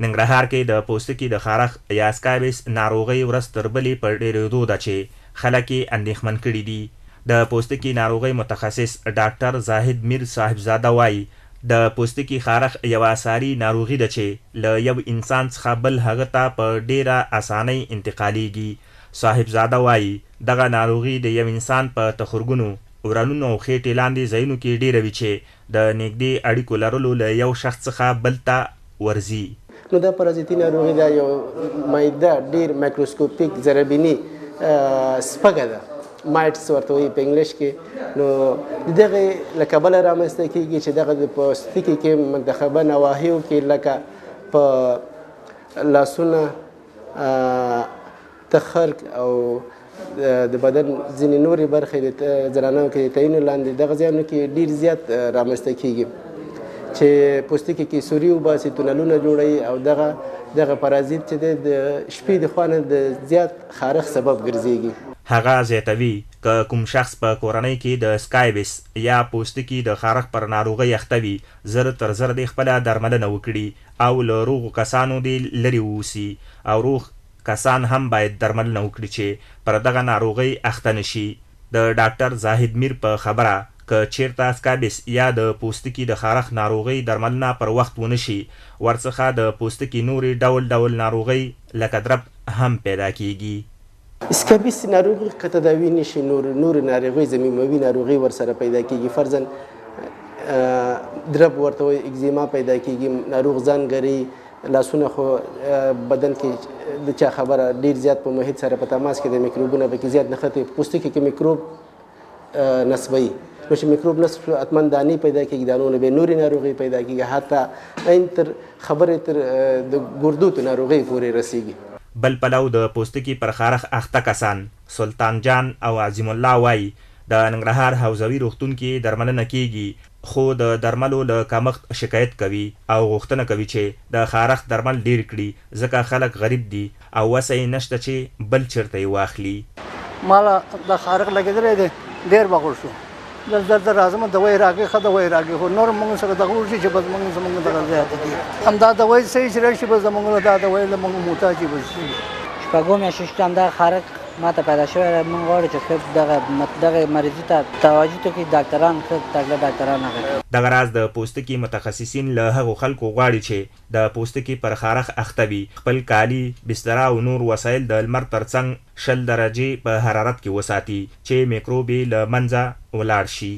ننګرهار کې د پوستکي د خارښ یا سکایبس ناروغۍ ورځ تر بلې په ډېرېدو ده چې خلک یې اندېښمن کړي دي. د پوستکي ناروغۍ متخصص ډاکټر زاهد میر صاحبزاده وایي د پوستکي خارښ یوه ساري ناروغي ده چې له یو انسان څخه بل هغه ته په ډېره اسانۍ انتقالېږي. صاحبزاده وایي دغه ناروغي د یو انسان په تخرګونو، ورانونو او خېټې لاندې ځایونو کې ډېره وي چې د نږدې اړیکو لرلو له یو شخص څخه بل ته ورځي. نو دا پرازیتي ناروغي دا یو مایده ډېر مایکروسکوپیک ضربیني سپږه ده، مایټس ورته وایي په انګلیش کې. نو د دغې له کبله رامنځته کېږي چې دغه د پوستکي کې منتخبه نواحیو کې لکه په لاسونه، تخرګ او د بدن ځینې نورې برخې د زنانو کې د تعینو لاندې دغه ځایونو کې ډېر زیات رامنځته کېږي چې پوستکي کې سوري وباسي، تونلونه جوړوي او دغه پرازیت چې دی د شپې د خوا نه د زیات خارښ سبب ګرځېږي. هغه زیاتوي که کوم شخص په کورنۍ کې د سکایبس یا پوستکي د خارښ پر ناروغۍ اخته وي، زر تر زر دې خپله درملنه وکړي او له روغو کسانو دې لرې واوسي، او روغ کسان هم باید درملنه وکړي چې پر دغه ناروغۍ اخته نشي. د ډاکټر زاهد میر په خبره که چیرته سکایبس یا د پوستکي د خارښ ناروغۍ درملنه پر وخت ونشي، ورڅخه د پوستکي نورې ډول ډول ناروغۍ لکه درب هم پیدا کیږي. سکایبس ناروغي که تداوي نشي، نور ناروغۍ ضمیموي ناروغۍ ورسره پیدا کیږي. فرضاً درب ورته وایي، اکزیما پیدا کیږي، ناروغ ځانګري، لاسونه خو بدن کې د چا خبره ډېر زیات په محیط سره په تماس کې د میکروبونه پکې زیات نښتي، پوستکي کې میکروب نصبوي. نو چې میکروب نصب شو حتما دانې پیدا کېږي، دانونه به نورې ناروغۍ پیدا کېږي، حتی تر خبرې تر د ګردو ناروغۍ پورې رسېږي. بل پلو د پوستکي پر خارښ اخته کسان سلطان جان او عظیم الله وایي د ننګرهار حوزوي روغتون کې درملنه کیږي، خو د درملو له کمښت شکایت کوي او غوښتنه کوي چې د خارښ درمل ډیر کړي، ځکه خلک غریب دي او وسه یې نشته چې بل چیرته یې واخلي. مالا د خارښ لګېدلی دی، ډېر بغور شو، دلته راځم دوایي راکړې، ښه دوایي راکړې، خو نور موږ سره دغه وشي چې بس زموږ دغه زیاته دي، همدا دوایي صحیح چې راشي بس زموږ دا دوایي له موږ محتاج یو بس. شپږو میاشتو چې همدغه خارښ ماته پیدا شوی، موږ غواړو چې ښه دغه مریضي ته توجه وکړي، ډاکټران ښه تکړه ډاکټران راغلي. دغه راز د پوستکي متخصصین له هغو خلکو غواړي چې د پوستکي پر خارښ اخته وي خپل کالي، بستره او نور وسایل د لمر ترڅنګ 20 درجې په حرارت کې وساتي چې میکروب یې له منځه ولاړ شي.